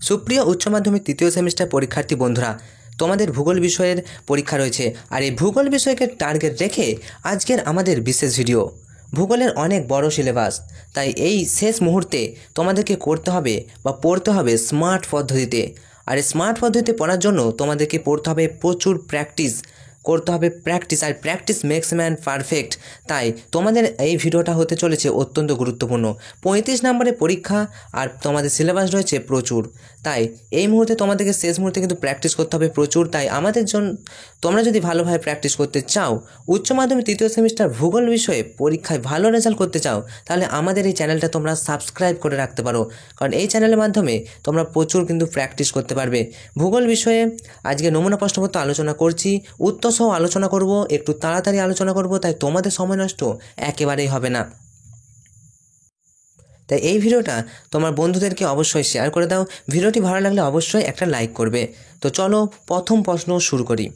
সুপ্রিয় উচ্চ মাধ্যমিক তৃতীয় সেমিস্টার পরীক্ষার্থী বন্ধুরা, তোমাদের ভূগোল বিষয়ের পরীক্ষা রয়েছে। আর এই ভূগোল বিষয়কে টার্গেট রেখে আজকের আমাদের বিশেষ ভিডিও। ভূগোলের অনেক বড় সিলেবাস, তাই এই শেষ মুহূর্তে তোমাদেরকে করতে হবে বা পড়তে হবে স্মার্ট পদ্ধতিতে। আর এই স্মার্ট পদ্ধতিতে পড়ার জন্য তোমাদেরকে পড়তে হবে প্রচুর প্র্যাকটিস করতে হবে, আর প্র্যাকটিস মেক্স ম্যান পারফেক্ট। তাই তোমাদের এই ভিডিওটা হতে চলেছে অত্যন্ত গুরুত্বপূর্ণ। 35 নম্বরের পরীক্ষা আর তোমাদের সিলেবাস রয়েছে প্রচুর। তাই এই মুহূর্তে তোমাদেরকে শেষ মুহূর্তে কিন্তু প্র্যাকটিস করতে হবে প্রচুর। তাই আমাদের জন্য তোমরা যদি ভালোভাবে প্র্যাকটিস করতে চাও, উচ্চ মাধ্যমিক তৃতীয় সেমিস্টার ভূগোল বিষয়ে পরীক্ষায় ভালো রেজাল্ট করতে চাও, তাহলে আমাদের এই চ্যানেলটা তোমরা সাবস্ক্রাইব করে রাখতে পারো। কারণ এই চ্যানেলের মাধ্যমে তোমরা প্রচুর কিন্তু প্র্যাকটিস করতে পারবে। ভূগোল বিষয়ে আজকে নমুনা প্রশ্নপত্র আলোচনা করছি, উত্তর সহ আলোচনা করব, একটু তাড়াতাড়ি আলোচনা করব, তাই তোমাদের সময় নষ্ট একেবারেই হবে না। তাই এই ভিডিওটা তোমার বন্ধুদেরকে অবশ্যই শেয়ার করে দাও। ভিডিওটি ভালো লাগলে অবশ্যই একটা লাইক করবে। তো চলো প্রথম প্রশ্ন শুরু করি।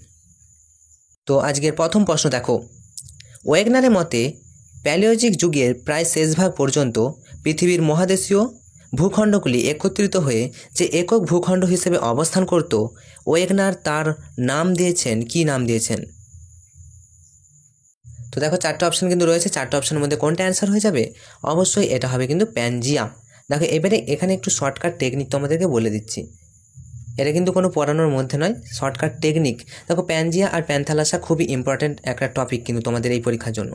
তো আজকের প্রথম প্রশ্ন দেখো, ওয়েগনারের মতে প্যালিওজিক যুগের প্রায় শেষ ভাগ পর্যন্ত পৃথিবীর মহাদেশীয় ভূখণ্ডগুলি একত্রিত হয়ে যে একক ভূখণ্ড হিসেবে অবস্থান করত, ওয়েগনার তার নাম দিয়েছেন, কি নাম দিয়েছেন? তো দেখো চারটে অপশান কিন্তু রয়েছে, চারটে অপশানের মধ্যে কোনটা অ্যান্সার হয়ে যাবে? অবশ্যই এটা হবে কিন্তু প্যানজিয়া। দেখো এবারে এখানে একটু শর্টকাট টেকনিক তোমাদেরকে বলে দিচ্ছি, এটা কিন্তু কোনো পড়ানোর মধ্যে নয়, শর্টকাট টেকনিক। দেখো প্যানজিয়া আর প্যান্থালাসা খুবই ইম্পর্ট্যান্ট একটা টপিক কিন্তু তোমাদের এই পরীক্ষার জন্য।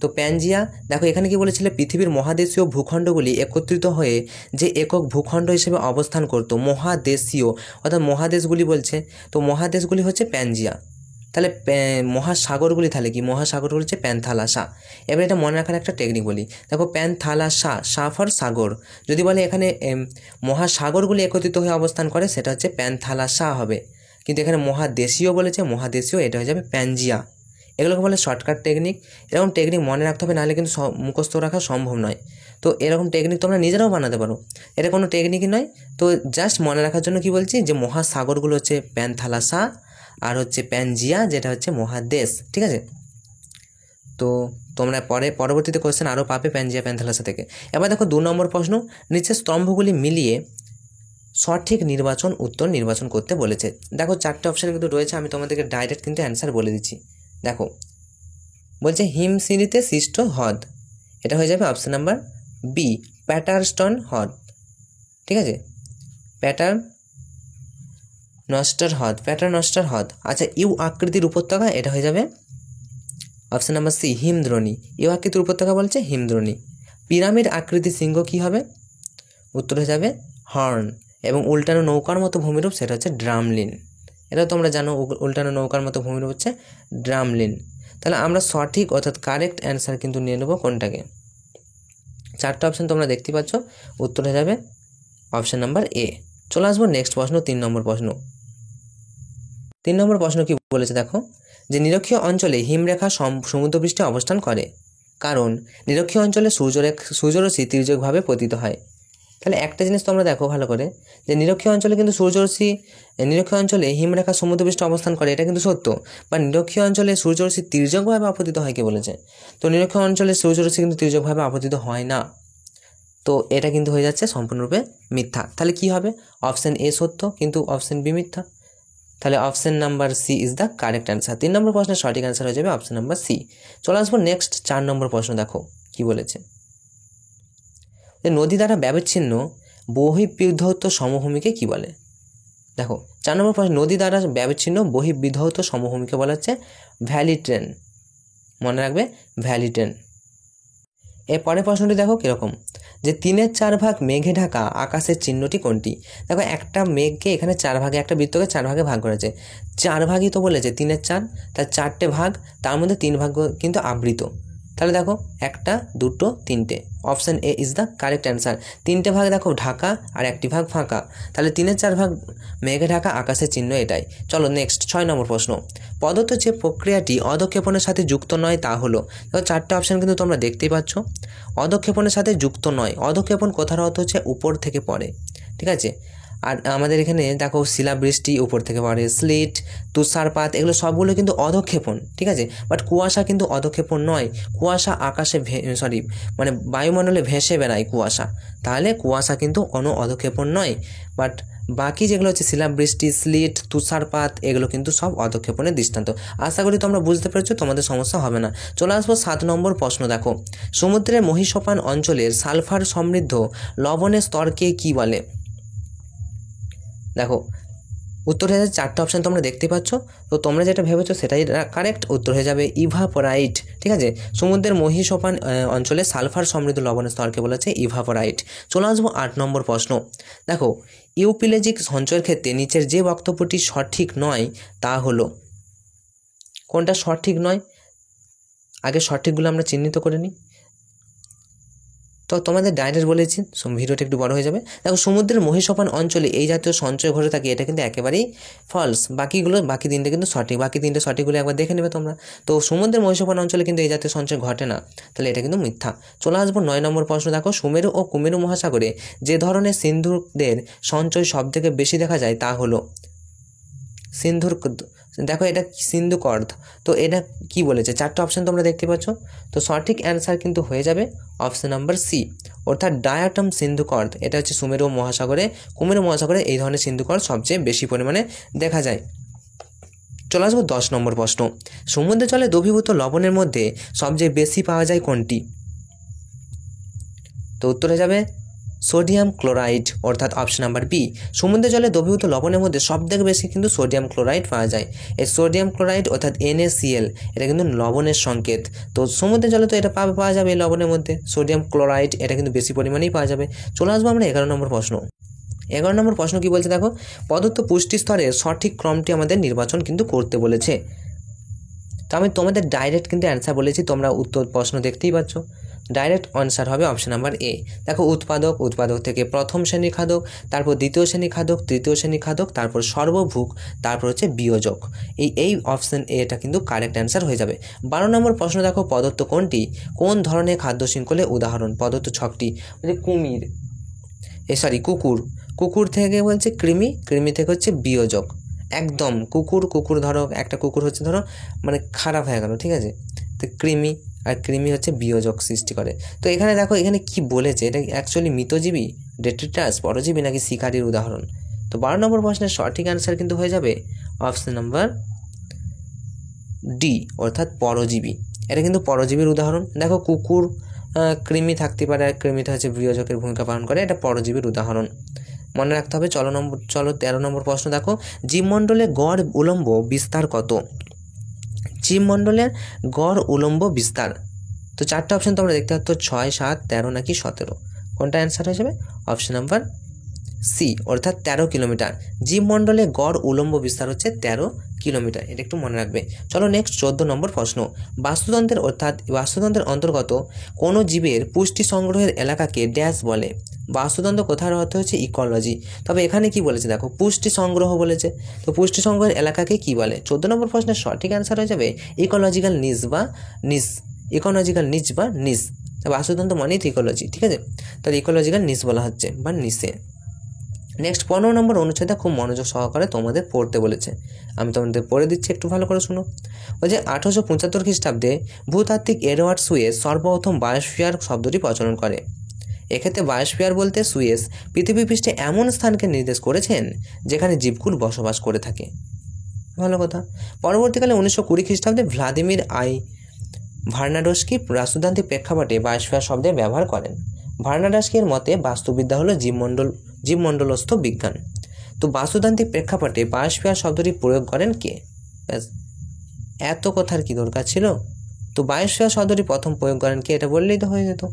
তো প্যানজিয়া, দেখো এখানে কি বলেছিল, পৃথিবীর মহাদেশীয় ভূখণ্ডগুলি একত্রিত হয়ে যে একক ভূখণ্ড হিসেবে অবস্থান করত, মহাদেশীয় অর্থাৎ মহাদেশগুলি বলছে, তো মহাদেশগুলি হচ্ছে প্যানজিয়া। তাহলে মহাসাগরগুলি তাহলে কি? মহাসাগরগুলি হচ্ছে প্যান্থালাসা। এবার এটা মনে রাখার একটা টেকনিক বলি, দেখো প্যান্থালাসা, সা ফর সাগর। যদি বলে এখানে মহাসাগরগুলি একত্রিত হয়ে অবস্থান করে, সেটা হচ্ছে প্যান্থালাসা হবে। কিন্তু এখানে মহাদেশীয় বলেছে, মহাদেশীয়, এটা হয়ে যাবে প্যানজিয়া। এগুলোকে বলে শর্টকাট টেকনিক। এরকম টেকনিক মনে রাখতে হবে, নাহলে কিন্তু মুখস্থ রাখা সম্ভব নয়। তো এরকম টেকনিক তোমরা নিজেরাও বানাতে পারো, এটা কোনো টেকনিকই নয়। তো জাস্ট মনে রাখার জন্য কি বলছি, যে মহাসাগরগুলো হচ্ছে প্যান্থালাসা আর হচ্ছে প্যানজিয়া, যেটা হচ্ছে মহাদেশ। ঠিক আছে, তো তোমরা পরবর্তীতে কোয়েশ্চেন আরও পাবে প্যানজিয়া প্যান্থালাসা থেকে। এবার দেখো 2 নম্বর প্রশ্ন, নিচের স্তম্ভগুলি মিলিয়ে সঠিক উত্তর নির্বাচন করতে বলেছে। দেখো চারটে অপশান কিন্তু রয়েছে, আমি তোমাদেরকে ডাইরেক্ট কিন্তু অ্যান্সার বলে দিচ্ছি। দেখো বলছে হিমশিরিতে সৃষ্ট হ্রদ, এটা হয়ে যাবে অপশান নাম্বার বি, প্যাটারস্টন হ্রদ। ঠিক আছে, প্যাটারনস্টার হ্রদ। আচ্ছা, ইউ আকৃতির উপত্যকা, এটা হয়ে যাবে অপশান নাম্বার সি, হিমদ্রোণী। ইউ আকৃতির উপত্যকা বলছে হিমদ্রোণী। পিরামিড আকৃতির শৃঙ্গ কী হবে? উত্তর হয়ে যাবে হর্ন। এবং উল্টানো নৌকার মতো ভূমিরূপ, সেটা হচ্ছে ড্রামলিন। এটা তোমরা জানো, উল্টানো নৌকার মতো ভূমিরূপ হচ্ছে ড্রামলিন। তাহলে আমরা সঠিক অর্থাৎ কারেক্ট অ্যান্সার কিন্তু নিয়ে নেব কোনটাকে? চারটে অপশান তোমরা দেখতে পাচ্ছ, উত্তর হয়ে যাবে অপশান নাম্বার এ। চলে আসবো নেক্সট প্রশ্ন, 3 নম্বর প্রশ্ন। 3 নম্বর প্রশ্ন কি বলেছে দেখো, যে নিরক্ষীয় অঞ্চলে হিমরেখা সমুদ্রপৃষ্ঠে অবস্থান করে, কারণ নিরক্ষীয় অঞ্চলে সূর্যরশ্মি তির্যকভাবে পতিত হয়। তাহলে একটা জিনিস তোমরা দেখো ভালো করে, যে নিরক্ষীয় অঞ্চলে কিন্তু নিরক্ষীয় অঞ্চলে হিমরেখা সমুদ্রপৃষ্ঠে অবস্থান করে, এটা কিন্তু সত্য। বা নিরক্ষীয় অঞ্চলে সূর্যরশ্মি তির্যকভাবে আপতিত হয় কে বলেছে? তো নিরক্ষীয় অঞ্চলে সূর্যরশ্মি কিন্তু তির্যকভাবে আপতিত হয় না। তো এটা কিন্তু হয়ে যাচ্ছে সম্পূর্ণরূপে মিথ্যা। তাহলে কি হবে? অপশান এ সত্য, কিন্তু অপশান বি মিথ্যা। তাহলে option number C is the correct answer. 3 number প্রশ্নের সঠিক অ্যান্সার হয়ে যাবে অপশান নাম্বার সি। চলে আসবো নেক্সট 4 নম্বর প্রশ্ন। দেখো কি বলেছে, নদী দ্বারা ব্যবচ্ছিন্ন বহির্বিধৌত সমভূমিকে কি বলে? দেখো 4 নম্বর প্রশ্ন, নদী দ্বারা ব্যবচ্ছিন্ন বহির্বিধৌত সমভূমিকে বলা হচ্ছে ভ্যালি ট্রেন। মনে রাখবে, ভ্যালি ট্রেন। এর পরের প্রশ্নটি দেখো কীরকম, যে 3/4 ভাগ মেঘে ঢাকা আকাশের চিহ্নটি কোনটি? দেখো একটা মেঘকে এখানে 4 ভাগে, একটা বৃত্তকে 4 ভাগে ভাগ করেছে, 4 ভাগই তো বলেছে 3/4, তার 4টে ভাগ, তার মধ্যে 3 ভাগ কিন্তু আবৃত। তাহলে দেখো 1, 2, 3টে, option A is the correct answer. 3টে ভাগ দেখো ঢাকা আর 1টি ভাগ ফাঁকা, তাহলে 3/4 ভাগ মেঘে ঢাকা আকাশের চিহ্ন এটাই। চলো নেক্সট 6 নম্বর প্রশ্ন, প্রদত্ত যে প্রক্রিয়াটি অধক্ষেপণের সাথে যুক্ত নয় তা হলো। দেখো 4টে অপশান কিন্তু তোমরা দেখতেই পাচ্ছ, অধক্ষেপণের সাথে যুক্ত নয়। অধক্ষেপণ কথার অর্থ হচ্ছে উপর থেকে পড়ে, ঠিক আছে। আর আমাদের এখানে দেখো শিলাবৃষ্টি উপর থেকে পড়ে, স্লিট, তুষারপাত, এগুলো সবগুলো কিন্তু অধঃক্ষেপণ, ঠিক আছে। বাট কুয়াশা কিন্তু অধঃক্ষেপণ নয়, কুয়াশা আকাশে মানে বায়ুমণ্ডলে ভেসে বেড়ায় কুয়াশা, তাহলে কুয়াশা কিন্তু কোনো অধঃক্ষেপণ নয়। বাট বাকি যেগুলো হচ্ছে শিলাবৃষ্টি, স্লিট, তুষারপাত, এগুলো কিন্তু সব অধঃক্ষেপণের দৃষ্টান্ত। আশা করি তোমরা বুঝতে পেরেছো, তোমাদের সমস্যা হবে না। চলে আসবো 7 নম্বর প্রশ্ন। দেখো, সমুদ্রের মহীসোপান অঞ্চলের সালফার সমৃদ্ধ লবণের স্তরকে কী বলে? দেখো উত্তর হয়ে যাবে 4টে অপশান তোমরা দেখতে পাচ্ছ। তো তোমরা যেটা ভেবেছো সেটাই কারেক্ট। উত্তর হয়ে যাবে ইভাপোরাইট, ঠিক আছে। সমুদ্রের মহীসোপান অঞ্চলে সালফার সমৃদ্ধ লবণের স্তরকে বলেছে ইভাপোরাইট। চলে আসবো 8 নম্বর প্রশ্ন। দেখো, ইউপিলেজিক সঞ্চয়ের ক্ষেত্রে নিচের যে বক্তব্যটি সঠিক নয় তা হলো, কোনটা সঠিক নয়? আগে সঠিকগুলো আমরা চিহ্নিত করে নিই। তো তোমাদের ডাইরেক্ট বলেছি, ভিডিওটা একটু বড় হয়ে যাবে। দেখো, সমুদ্রের মহীসোপান অঞ্চলে এই জাতীয় সঞ্চয় ঘটে থাকে, এটা কিন্তু একেবারেই ফলস। বাকি 3টে কিন্তু সঠিক। বাকি 3টে সঠিকগুলো একবার দেখে নেবে তোমরা। তো সমুদ্রের মহীসোপান অঞ্চলে কিন্তু এই জাতীয় সঞ্চয় ঘটে না, তাহলে এটা কিন্তু মিথ্যা। চলে আসবো 9 নম্বর প্রশ্ন। দেখো, সুমেরু ও কুমেরু মহাসাগরে যে ধরনের সিন্ধুদের সঞ্চয় সবথেকে বেশি দেখা যায় তা হলো সিন্ধুর। দেখো, এটা সিন্ধু কর্দ। তো এটা কি বলেছে? 4টে অপশান তোমরা দেখতে পাচ্ছ। তো সঠিক অ্যান্সার কিন্তু হয়ে যাবে অপশান নাম্বার সি, অর্থাৎ ডায়াটম সিন্ধু কর্দ। এটা হচ্ছে সুমেরু মহাসাগরে, কুমেরু মহাসাগরে এই ধরনের সিন্ধু কর্দ সবচেয়ে বেশি পরিমাণে দেখা যায়। চলে আসবো 10 নম্বর প্রশ্ন। সমুদ্র জলে দ্রবীভূত লবণের মধ্যে সবচেয়ে বেশি পাওয়া যায় কোনটি? তো উত্তর হয়ে যাবে সোডিয়াম ক্লোরাইড, অর্থাৎ অপশন নাম্বার বি। সমুদ্রের জলে দ্রবীভূত লবণের মধ্যে সবথেকে বেশি কিন্তু সোডিয়াম ক্লোরাইড পাওয়া যায়। এই সোডিয়াম ক্লোরাইড অর্থাৎ NaCl, এটা কিন্তু লবণের সংকেত। তো সমুদ্রের জলে তো এটা পাওয়া যাবে এই লবণের মধ্যে, সোডিয়াম ক্লোরাইড, এটা কিন্তু বেশি পরিমাণেই পাওয়া যাবে। চলে আসবো আমরা 11 নম্বর প্রশ্ন। 11 নম্বর প্রশ্ন কি বলছে? দেখো, প্রদত্ত পুষ্টি স্তরের সঠিক ক্রমটি আমাদের নির্বাচন কিন্তু করতে বলেছে। তো আমি তোমাদের ডাইরেক্ট কিন্তু অ্যান্সার বলেছি, তোমরা উত্তর প্রশ্ন দেখতেই পাচ্ছ। ডাইরেক্ট আনসার হবে অপশন নাম্বার এ। দেখো, উৎপাদক থেকে প্রথম শ্রেণীর খাদক, তারপর দ্বিতীয় শ্রেণীর খাদক, তৃতীয় শ্রেণীর খাদক, তারপর সর্বভুক, তারপর হচ্ছে বিয়োজক। এই অপশন এটা কিন্তু কারেক্ট অ্যান্সার হয়ে যাবে। 12 নম্বর প্রশ্ন। দেখো, প্রদত্ত কোনটি কোন ধরনের খাদ্য শৃঙ্খলের উদাহরণ? প্রদত্ত ছকটি কুকুর থেকে বলছে কৃমি থেকে হচ্ছে বিয়োজক। একদম কুকুর ধরো, একটা কুকুর হচ্ছে ধরো মানে খারাপ হয়ে গেল, ঠিক আছে। তো কৃমি হচ্ছে বিয়োজক সৃষ্টি করে। তো এখানে দেখো, এখানে কি বলেছে, এটা অ্যাকচুয়ালি মৃতজীবী, ডেট্রিটাস, পরজীবী নাকি শিকারীর উদাহরণ? তো 12 নম্বর প্রশ্নের সঠিক অ্যান্সার কিন্তু হয়ে যাবে অপশন নাম্বার ডি, অর্থাৎ পরজীবী। এটা কিন্তু পরজীবীর উদাহরণ। দেখো, কুকুর কৃমি থাকতে পারে, আর কৃমিটা হচ্ছে বিয়োজকের ভূমিকা পালন করে, এটা পরজীবীর উদাহরণ, মনে রাখতে হবে। চলো 13 নম্বর প্রশ্ন। দেখো, জীবমণ্ডলে গড় উলম্ব বিস্তার কত? জীবমণ্ডলের গড় উলম্ব বিস্তার, তো 4টে অপশন তোমরা দেখতে পাচ্ছ, 6, 7, 13 নাকি 17। কোনটা অ্যান্সার হয়ে যাবে? অপশন নাম্বার সি, অর্থাৎ 13 কিলোমিটার। জীবমণ্ডলে গড় উলম্ব বিস্তার হচ্ছে 13 কিলোমিটার, এটা একটু মনে রাখবে। চলো নেক্সট 14 নম্বর প্রশ্ন। বাস্তুতন্ত্রের অন্তর্গত কোনো জীবের পুষ্টি সংগ্রহের এলাকাকে ড্যাশ বলে? বাস্তুতন্ত্র কথার অর্থ হচ্ছে ইকোলজি, তবে এখানে কি বলেছে দেখো, পুষ্টি সংগ্রহ বলেছে। তো পুষ্টি সংগ্রহের এলাকাকে কি বলে? 14 নম্বর প্রশ্নের সঠিক অ্যান্সার হয়ে যাবে ইকোলজিক্যাল নিচ বা নিস। ইকোলজিক্যাল নিচ বা নিস, বাস্তুতন্ত্র মানেই তো ইকোলজি, ঠিক আছে। তাহলে ইকোলজিক্যাল নিস বলা হচ্ছে বা নিসে। নেক্সট 15 নম্বর অনুচ্ছেদটা খুব মনোযোগ সহকারে তোমাদের পড়তে বলেছে, আমি তোমাদের পড়ে দিচ্ছি, একটু ভালো করে শুনো। ওই যে 1875 খ্রিস্টাব্দে ভূতাত্ত্বিক এডওয়ার্ড সুয়েজ সর্বপ্রথম বায়োস্ফিয়ার শব্দটি প্রচলন করে। এক্ষেত্রে বায়োস্ফিয়ার বলতে সুয়েজ পৃথিবী পৃষ্ঠে এমন স্থানকে নির্দেশ করেছেন যেখানে জীবকুল বসবাস করে থাকে। ভালো কথা। পরবর্তীকালে 1920 খ্রিস্টাব্দে ভ্লাদিমির ভার্নাডস্কি বাস্তুতান্ত্রিক প্রেক্ষাপটে বায়োস্ফিয়ার শব্দের ব্যবহার করেন। ভার্নাডস্কির মতে বাস্তুবিদ্যা হলো জীবমণ্ডলস্থ বিজ্ঞান। তো বাস্তুতান্ত্রিক প্রেক্ষাপটে বায়োস্ফিয়ার শব্দটি প্রয়োগ করেন কে? ব্যাস, এত কথার কি দরকার ছিল? তো বায়োস্ফিয়ার শব্দটি প্রথম প্রয়োগ করেন কে, এটা বললেই তো হয়ে যেত।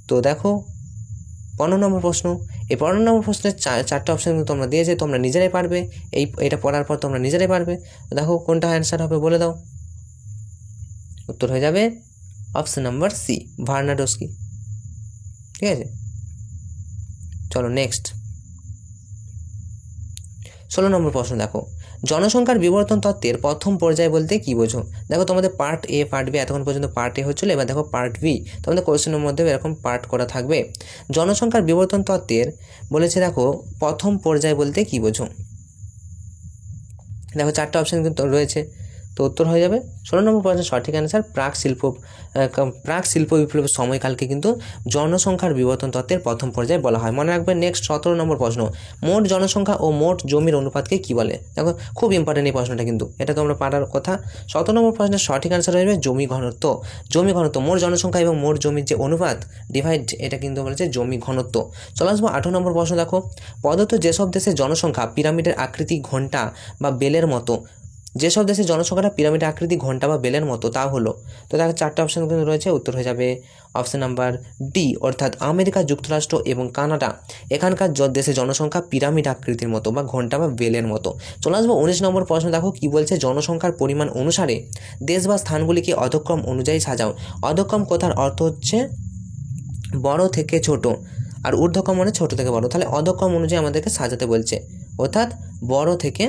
তো দেখো 15 নম্বর প্রশ্ন। এই 15 নম্বর প্রশ্নের 4টে অপশন তোমরা দিয়েছে, তোমরা নিজেরাই পারবে। এটা পড়ার পর তোমরা নিজেরাই পারবে। দেখো কোনটা অ্যান্সার হবে বলে দাও। উত্তর হয়ে যাবে অপশন নাম্বার সি, ভার্নাডস্কি, ঠিক আছে। চলো নেক্সট 16 নম্বর প্রশ্ন দেখো, জনসংখ্যার বিবর্তন তত্ত্বের প্রথম পর্যায় বলতে কি বোঝো? দেখো তোমাদের পার্ট এ পার্ট বি এতক্ষণ পর্যন্ত পার্ট এ হচ্ছিল, এবার দেখো পার্ট বি, তোমাদের কোশ্চেনের মধ্যে এরকম পার্ট করা থাকবে। জনসংখ্যার বিবর্তন তত্ত্বের বলেছে দেখো প্রথম পর্যায় বলতে কি বোঝো? দেখো 4টে অপশান কিন্তু রয়েছে, তো উত্তর হয়ে যাবে 16 নম্বর প্রশ্নের সঠিক অ্যান্সার প্রাক শিল্প বিপ্লবের সময়কালকে কিন্তু জনসংখ্যার বিবর্তন তত্ত্বের প্রথম পর্যায়ে বলা হয়। মনে রাখবে। নেক্সট 17 নম্বর প্রশ্ন, মোট জনসংখ্যা ও মোট জমির অনুপাতকে কি বলে? দেখো খুব ইম্পর্টেন্ট এই প্রশ্নটা, কিন্তু এটা তোমরা পারার কথা। 17 নম্বর প্রশ্নের সঠিক অ্যান্সার হয়ে যাবে জমি ঘনত্ব। মোট জনসংখ্যা এবং মোট জমির যে অনুপাত ডিভাইড, এটা কিন্তু বলেছে জমি ঘনত্ব। চলে আসবো 18 নম্বর প্রশ্ন। দেখো, প্রদত্ত যেসব দেশের জনসংখ্যা পিরামিডের আকৃতি ঘন্টা বা বেলের মতো, যেসব দেশের জনসংখ্যাটা পিরামিড আকৃতি ঘন্টা বা বেলের মতো তা হলো, তো দেখো 4টে অপশান কিন্তু রয়েছে, উত্তর হয়ে যাবে অপশান নাম্বার ডি, অর্থাৎ আমেরিকা যুক্তরাষ্ট্র এবং কানাডা। এখানকার দেশের জনসংখ্যা পিরামিড আকৃতির মতো বা ঘন্টা বা বেলের মতো। চলে আসবো 19 নম্বর প্রশ্ন। দেখো কি বলছে, জনসংখ্যার পরিমাণ অনুসারে দেশ বা স্থানগুলিকে অধক্রম অনুযায়ী সাজাও। অধক্রম কথার অর্থ হচ্ছে বড় থেকে ছোট, আর ঊর্ধ্বক্রম মানে ছোট থেকে বড়, তাহলে অধক্রম অনুযায়ী আমাদেরকে সাজাতে বলছে, অর্থাৎ বড় থেকে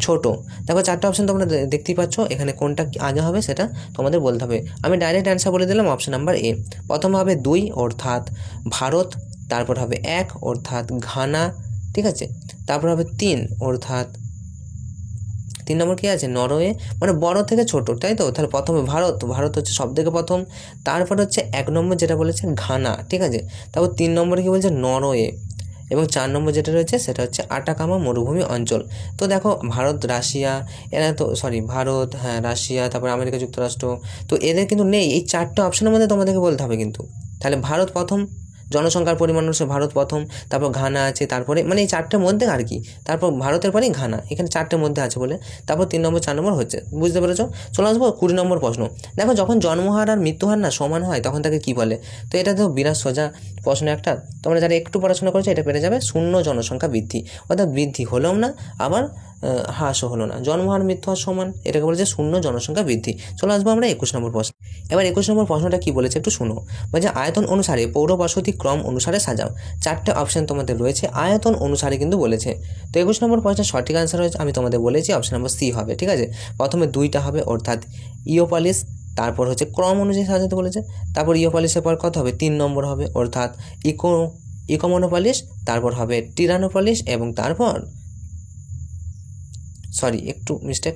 ছোট। দেখো 4টে অপশান তোমরা দেখতেই পাচ্ছ, এখানে কোনটা আগে হবে সেটা তোমাদের বলতে হবে। আমি ডাইরেক্ট অ্যান্সার বলে দিলাম অপশান নাম্বার এ। প্রথম হবে 2 অর্থাৎ ভারত, তারপর হবে 1 অর্থাৎ ঘানা, ঠিক আছে, তারপর হবে 3 অর্থাৎ 3 নম্বর কী আছে, নরওয়ে, মানে বড় থেকে ছোট, তাই তো। তাহলে প্রথমে ভারত হচ্ছে সব থেকে প্রথম, তারপর হচ্ছে 1 নম্বর যেটা বলেছে ঘানা, ঠিক আছে, তারপর 3 নম্বরে কী বলছে নরওয়ে, এবং 4 নম্বর যেটা রয়েছে সেটা হচ্ছে আটাকামা মরুভূমি অঞ্চল। তো দেখো ভারত, রাশিয়া, রাশিয়া, তারপর আমেরিকা যুক্তরাষ্ট্র, তো এদের কিন্তু নেই। এই 4টে অপশানের মধ্যে তোমাদেরকে বলতে হবে কিন্তু। তাহলে ভারত প্রথম, জনসংখ্যার পরিমাণ হচ্ছে ভারত প্রথম, তারপর ঘানা আছে, তারপরে মানে এই 4টের মধ্যে আর কি, তারপর ভারতের পরেই ঘানা, এখানে 4টের মধ্যে আছে বলে, তারপর 3 নম্বর 4 নম্বর হচ্ছে, বুঝতে পেরেছো। চলে আসবো 20 নম্বর প্রশ্ন। দেখো যখন জন্মহার আর মৃত্যুহার না সমান হয় তখন তাকে কী বলে? তো এটা তো বিরাট সোজা প্রশ্ন একটা, তোমরা যারা একটু পড়াশোনা করেছো এটা পেরে যাবে, শূন্য জনসংখ্যা বৃদ্ধি, অর্থাৎ বৃদ্ধি হলেও না আবার হ্রাসও হলো না, জন্মহার মৃত্যুহার সমান, এটাকে বলেছে শূন্য জনসংখ্যা বৃদ্ধি। চলে আসবো আমরা 21 নম্বর প্রশ্ন। এবার 21 নম্বর প্রশ্নটা কী বলেছে একটু শুনো, বলছে আয়তন অনুসারে পৌর বসতি ক্রম অনুসারে সাজাও। 4টে অপশান তোমাদের রয়েছে, আয়তন অনুসারে কিন্তু বলেছে। তো 21 নম্বর প্রশ্নের সঠিক অ্যান্সার হয়েছে, আমি তোমাদের বলেছি অপশান নম্বর সি হবে, ঠিক আছে। প্রথমে 2টা হবে অর্থাৎ ইওপলিস, তারপর হচ্ছে ক্রম অনুযায়ী সাজাতে বলেছে, তারপর ইওপলিসের পর কত হবে 3 নম্বর হবে অর্থাৎ ইকোমোনোপলিস, তারপর হবে টিরানোপলিস, এবং তারপর একটু মিস্টেক,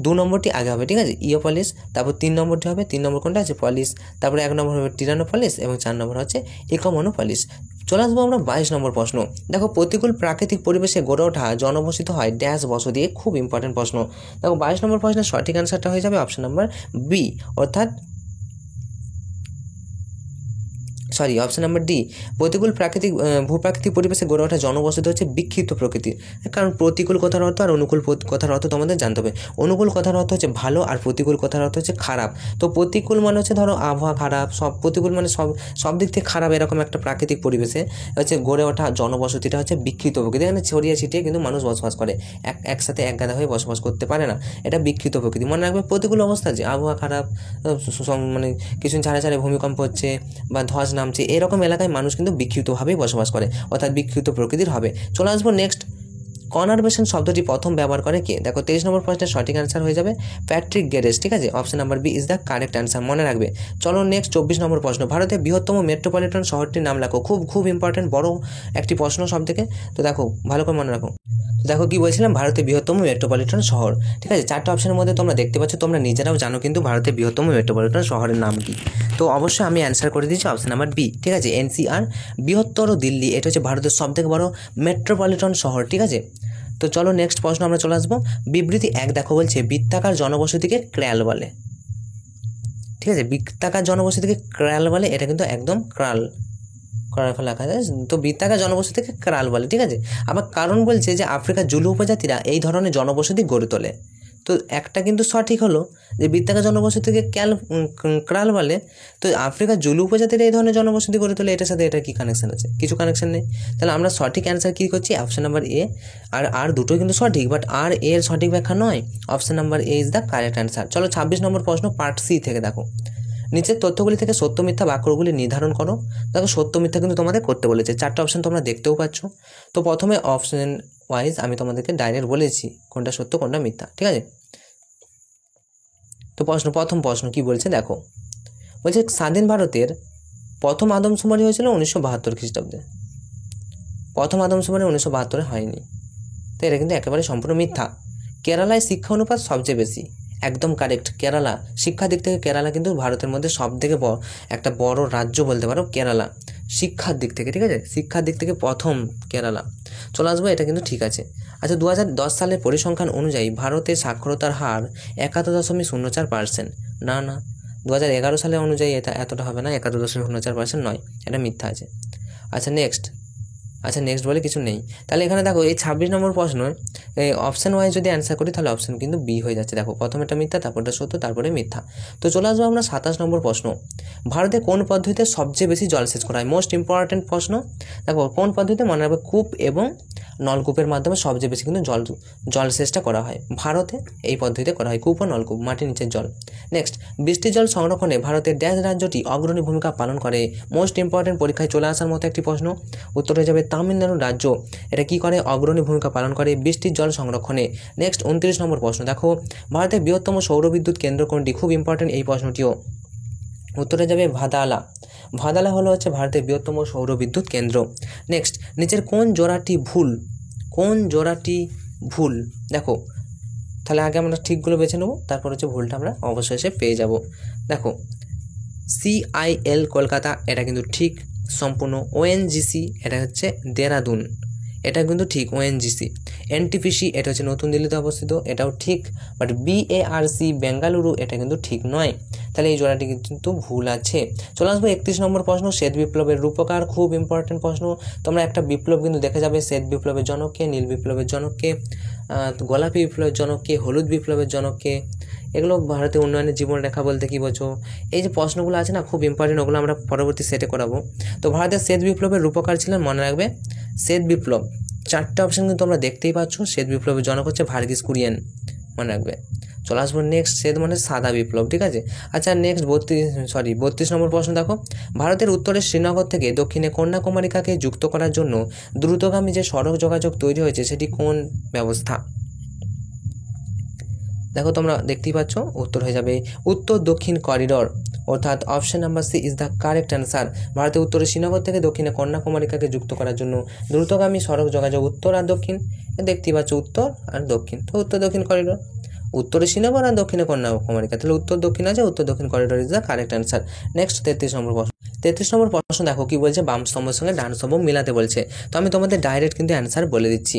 2 নম্বরটি আগে হবে, ঠিক আছে, ইওপলিস, তারপর 3 নম্বরটি হবে, 3 নম্বর কোনটা আছে পলিস, তারপরে 1 নম্বর হবে টিরানোপলিস, এবং 4 নম্বর হচ্ছে ইকোমোনোপলিস। চলে আসবো আমরা 22 নম্বর প্রশ্ন। দেখো প্রতিকূল প্রাকৃতিক পরিবেশে গড়ে ওঠা জনবসতি হয় ড্যাশ বসতি, খুব ইম্পর্টেন্ট প্রশ্ন। দেখো 22 নম্বর প্রশ্নের সঠিক অ্যান্সারটা হয়ে যাবে অপশান নাম্বার বি, অর্থাৎ অপশান নাম্বার ডি, প্রতিকূল ভূপ্রাকৃতিক পরিবেশে গড়ে ওঠা জনবসতি হচ্ছে বিক্ষিপ্ত প্রকৃতির। কারণ প্রতিকূল কথার অর্থ আর অনুকূল কথার অর্থ তোমাদের জানতে হবে। অনুকূল কথার অর্থ হচ্ছে ভালো, আর প্রতিকূল কথার অর্থ হচ্ছে খারাপ। তো প্রতিকূল মানে হচ্ছে ধরো আবহাওয়া খারাপ, প্রতিকূল মানে সব দিক থেকে খারাপ, এরকম একটা প্রাকৃতিক পরিবেশে হচ্ছে গড়ে ওঠা জনবসতিটা হচ্ছে বিক্ষিপ্ত প্রকৃতি, এখানে ছড়িয়ে ছিটিয়ে কিন্তু মানুষ বসবাস করে, একসাথে একগাদা হয়ে বসবাস করতে পারে না, এটা বিক্ষিপ্ত প্রকৃতি। মনে রাখবে প্রতিকূল অবস্থা যে আবহাওয়া খারাপ, মানে কিছু ছাড়া ভূমিকম্প হচ্ছে বা ধস নামছে, এরকম এলাকায় মানুষ কিন্তু বিক্ষিপ্তভাবেই বসবাস করে, অর্থাৎ বিক্ষিপ্ত প্রকৃতির হবে। চলে আসবো নেক্সট, কনজারভেশন শব্দটি প্রথম ব্যবহার করে কে? দেখো 23 নম্বর প্রশ্নের সঠিক অ্যান্সার হয়ে যাবে প্যাট্রিক গেরেস, ঠিক আছে, option number B is the correct answer, মনে রাখবে। চলো নেক্সট 24 নম্বর প্রশ্ন, ভারতের বৃহত্তম মেট্রোপলিটন শহরটির নাম লেখো। খুব ইম্পর্টেন্ট বড় একটি প্রশ্ন সব থেকে, তো দেখো ভালো করে মনে রাখো। দেখো কি বলছিলাম, ভারতের বৃহত্তম মেট্রোপলিটন শহর, ঠিক আছে, 4টে অপশনের মধ্যে তোমরা দেখতে পাচ্ছ, তোমরা নিজেরাও জানো কিন্তু ভারতের বৃহত্তম মেট্রোপলিটন শহরের নাম কি। তো অবশ্যই আমি অ্যান্সার করে দিচ্ছি অপশন নাম্বার বি, ঠিক আছে, এনসিআর। বৃহত্তর দিল্লি, এটা হচ্ছে ভারতের সবথেকে বড় মেট্রোপলিটন শহর, ঠিক আছে। তো চলো নেক্সট প্রশ্ন আমরা চলে আসবো। বিবৃতি 1 দেখো বলছে বৃত্তাকার জনবসতিকে ক্র্যাল বলে, ঠিক আছে, বৃত্তাকার জনবসতিকে ক্র্যাল বলে, এটা কিন্তু একদম ক্রাল লেখা যায়, তো বৃত্তাকার জনবসতিকে ক্রাল বলে, ঠিক আছে। আবার কারণ বলছে যে আফ্রিকার জুলু উপজাতিরা এই ধরনের জনবসতি গড়ে তোলে, তো একটা কিন্তু সঠিক হলো যে বৃত্তাকার জনবসতিকে ক্রাল বলে, তো আফ্রিকার জুলু উপজাতিরা এই ধরনের জনবসতি গড়ে তোলে, এটার সাথে এটা কি কানেকশন আছে? কিছু কানেকশন নেই। তাহলে আমরা সঠিক অ্যান্সার কী করছি, অপশন নাম্বার এ। আর দুটোই কিন্তু সঠিক, বাট আর এর সঠিক ব্যাখ্যা নয়, option number A is the correct answer. চলো 26 নম্বর প্রশ্ন, পার্ট সি থেকে দেখো, নিচের তথ্যগুলি থেকে সত্য মিথ্যা বাক্যগুলি নির্ধারণ করো। দেখো সত্য মিথ্যা কিন্তু তোমাদের করতে বলেছে, 4টে অপশন তোমরা দেখতেও পাচ্ছ। তো প্রথমে অপশন ওয়াইজ আমি তোমাদেরকে ডাইরেক্ট বলেছি কোনটা সত্য কোনটা মিথ্যা, ঠিক আছে। তো প্রথম প্রশ্ন কি বলছে দেখো, বলছে স্বাধীন ভারতের প্রথম আদমশুমারি হয়েছিল 1972 খ্রিস্টাব্দে। প্রথম আদমশুমারি 1972 হয়নি, তো এটা কিন্তু একেবারে সম্পূর্ণ মিথ্যা। কেরালায় শিক্ষা অনুপাত সবচেয়ে বেশি, একদম কারেক্ট। কেরালা শিক্ষার দিক থেকে কেরালা কিন্তু ভারতের মধ্যে সবথেকে একটা বড় রাজ্য বলতে পারো কেরালা শিক্ষার দিক থেকে, ঠিক আছে। শিক্ষার দিক থেকে প্রথম কেরালা। চলে আসবো, এটা কিন্তু ঠিক আছে। আচ্ছা, 2010 সালের পরিসংখ্যান অনুযায়ী ভারতের সাক্ষরতার হার 71.04%। না 2011 সালের অনুযায়ী এটা এতটা হবে না, 71.04% নয়, এটা মিথ্যা আছে। আচ্ছা নেক্সট বলে কিছু নেই। তাহলে এখানে দেখো এই 26 নম্বর প্রশ্ন অপশান ওয়াইজ যদি অ্যান্সার করি তাহলে অপশান কিন্তু বি হয়ে যাচ্ছে। দেখো প্রথমেটা মিথ্যা, তারপরটা সত্য, তারপরে মিথ্যা। তো চলে আসবো আমরা 27 নম্বর প্রশ্ন, ভারতে কোন পদ্ধতিতে সবচেয়ে বেশি জলসেচ করা হয়? মোস্ট ইম্পর্ট্যান্ট প্রশ্ন। দেখো কোন পদ্ধতিতে, মনে রাখবে কূপ এবং নলকূপের মাধ্যমে সবচেয়ে বেশি কিন্তু জলসেচটা করা হয় ভারতে। এই পদ্ধতিতে করা হয়, কূপ ও নলকূপ, মাটির নিচের জল। নেক্সট, বৃষ্টির জল সংরক্ষণে ভারতের ড্যাশ রাজ্যটি অগ্রণী ভূমিকা পালন করে? মোস্ট ইম্পর্ট্যান্ট, পরীক্ষায় চলে আসার মতো একটি প্রশ্ন। উত্তর হয়ে যাবে তামিলনাড়ু রাজ্য। এটা কি করে? অগ্রণী ভূমিকা পালন করে বৃষ্টির জল সংরক্ষণে। নেক্সট 29 নম্বর প্রশ্ন, দেখো ভারতের বৃহত্তম সৌরবিদ্যুৎ কেন্দ্র কোনটি? খুব ইম্পর্ট্যান্ট এই প্রশ্নটিও। উত্তরে যাবে ভাদালা। ভাদালা হলো হচ্ছে ভারতের বৃহত্তম সৌরবিদ্যুৎ কেন্দ্র। নেক্সট, নিচের কোন জোড়াটি ভুল? দেখো তাহলে আগে আমরা ঠিকগুলো বেছে নেবো, তারপর হচ্ছে ভুলটা আমরা অবশেষে পেয়ে যাব। দেখো CIL কলকাতা, এটা কিন্তু ঠিক সম্পূর্ণ। ONGC এটা হচ্ছে দেরাদুন, এটা কিন্তু ঠিক ONGC। NTPC এটা হচ্ছে নতুন দিল্লিতে অবস্থিত, এটাও ঠিক। বাট BARC বেঙ্গালুরু এটা কিন্তু ঠিক নয়, তাহলে এই জোড়াটি কিন্তু ভুল আছে। চলে আসবো 31 নম্বর প্রশ্ন, শ্বেত বিপ্লবের রূপকার। খুব ইম্পর্টেন্ট প্রশ্ন। তোমরা একটা বিপ্লব কিন্তু দেখে যাবে, শ্বেত বিপ্লবের জনক কে, নীল বিপ্লবের জনক কে, গোলাপি বিপ্লবের জনক কে, হলুদ বিপ্লবের জনক কে, এগুলো ভারতের উন্নয়নের জীবনরেখা বলতে কী বোঝো? এই যে প্রশ্নগুলো আছে না, খুব ইম্পর্টেন্ট, ওগুলো আমরা পরবর্তী সেটে করাবো। তো ভারতের শ্বেত বিপ্লবের রূপকার ছিলেন, মনে রাখবে শ্বেত বিপ্লব, 4টে অপশান কিন্তু তোমরা দেখতেই পাচ্ছ। শ্বেত বিপ্লবের জনক হচ্ছে ভার্গিস কুরিয়েন, মনে রাখবে। চলে আসবো নেক্সট, শ্বেত মানে সাদা বিপ্লব, ঠিক আছে। আচ্ছা নেক্সট 32 নম্বর প্রশ্ন, দেখো ভারতের উত্তরে শ্রীনগর থেকে দক্ষিণে কন্যাকুমারিকাকে যুক্ত করার জন্য দ্রুতগামী যে সড়ক যোগাযোগ তৈরি হয়েছে সেটি কোন ব্যবস্থা? দেখো তোমরা দেখতেই পাচ্ছ, উত্তর হয়ে যাবে উত্তর দক্ষিণ করিডোর, অর্থাৎ option number C is the correct answer. ভারতের উত্তরে শ্রীনগর থেকে দক্ষিণে কন্যাকুমারিকাকে যুক্ত করার জন্য দ্রুতগামী সড়ক যোগাযোগ উত্তর আর দক্ষিণ, দেখতেই পাচ্ছ উত্তর আর দক্ষিণ, তো উত্তর দক্ষিণ করিডোর। উত্তরে শ্রীনগর আর দক্ষিণে কন্যাকুমারিকা, তাহলে উত্তর দক্ষিণ আছে, উত্তর দক্ষিণ corridor is the correct answer. Next 33 নম্বর প্রশ্ন। 33 নম্বর প্রশ্ন, দেখো কি বলছে, বাম স্তম্ভের সঙ্গে ডান স্তম্ভ মিলাতে বলছে। তো আমি তোমাদের ডাইরেক্ট কিন্তু অ্যান্সার বলে দিচ্ছি।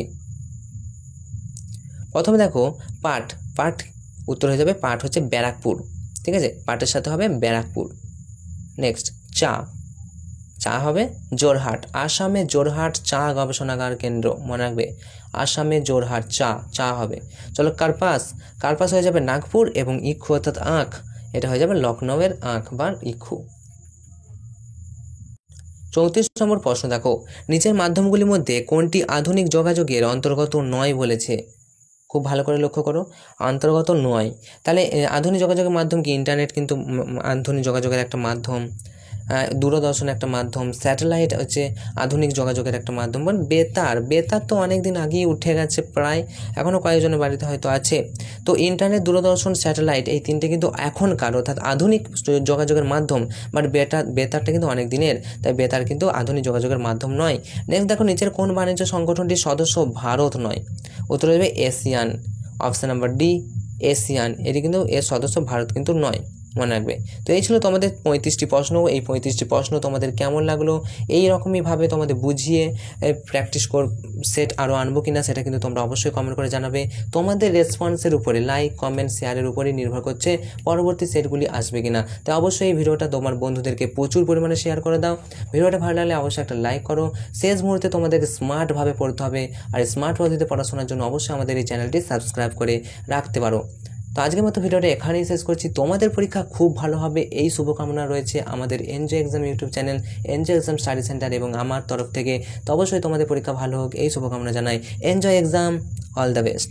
প্রথমে দেখো পাট, উত্তর হয়ে যাবে পাট হচ্ছে ব্যারাকপুর, ঠিক আছে, পাটের সাথে হবে ব্যারাকপুর। নেক্সট চা হবে জোরহাট, আসামে জোরহাট চা গবেষণাগার কেন্দ্র, মনে রাখবে আসামে জোরহাট চা হবে। চলো কার্পাস হয়ে যাবে নাগপুর, এবং ইক্ষু অর্থাৎ আখ, এটা হয়ে যাবে লখনউয়ের আখ বা ইক্ষু। 34 নম্বর প্রশ্ন, দেখো নিচের মাধ্যমগুলির মধ্যে কোনটি আধুনিক যোগাযোগের অন্তর্গত নয় বলেছে? খুব ভালো করে লক্ষ্য করো, অন্তর্গত নয়। তাহলে আধুনিক যোগাযোগের মাধ্যম কি? ইন্টারনেট কিন্তু আধুনিক যোগাযোগের একটা মাধ্যম, দূরদর্শন একটা মাধ্যম, স্যাটেলাইট হচ্ছে আধুনিক যোগাযোগের একটা মাধ্যম। বেতার তো অনেক দিন আগেই উঠে গেছে, প্রায় এখনও কয়েকজনের বাড়িতে হয়তো আছে। তো ইন্টারনেট, দূরদর্শন, স্যাটেলাইট এই তিনটে কিন্তু এখনকার অর্থাৎ আধুনিক যোগাযোগের মাধ্যম, বাট বেতারটা কিন্তু অনেক দিনের, তাই বেতার কিন্তু আধুনিক যোগাযোগের মাধ্যম নয়। নেক্সট দেখো নিচের কোন বাণিজ্য সংগঠনটির সদস্য ভারত নয়? উত্তর হবে Asian, option number D Asian, এটি কিন্তু এর সদস্য ভারত কিন্তু নয়, মনে রাখবে। তো এই ছিল তোমাদের 35টি প্রশ্ন। এই 35টি প্রশ্ন তোমাদের কেমন লাগলো, এই রকমইভাবে তোমাদের বুঝিয়ে প্র্যাকটিস সেট আরও আনবো কিনা সেটা কিন্তু তোমরা অবশ্যই কমেন্ট করে জানাবে। তোমাদের রেসপন্সের উপরে, লাইক কমেন্ট শেয়ারের উপরে নির্ভর করছে পরবর্তী সেটগুলি আসবে কিনা। তো অবশ্যই এই ভিডিওটা তোমার বন্ধুদেরকে প্রচুর পরিমাণে শেয়ার করে দাও। ভিডিওটা ভালো লাগলে অবশ্যই একটা লাইক করো। শেষ মুহূর্তে তোমাদেরকে স্মার্টভাবে পড়তে হবে, আর স্মার্ট পদ্ধতিতে পড়াশোনার জন্য অবশ্যই আমাদের এই চ্যানেলটি সাবস্ক্রাইব করে রাখতে পারো। তো আজকের মতো ভিডিওটা এখানেই শেষ করছি। তোমাদের পরীক্ষা খুব ভালো হবে এই শুভকামনা রয়েছে আমাদের enjoy exam YouTube channel, enjoy exam study centre এবং আমার তরফ থেকে। তো অবশ্যই তোমাদের পরীক্ষা ভালো হোক এই শুভকামনা জানাই। Enjoy exam, all the best.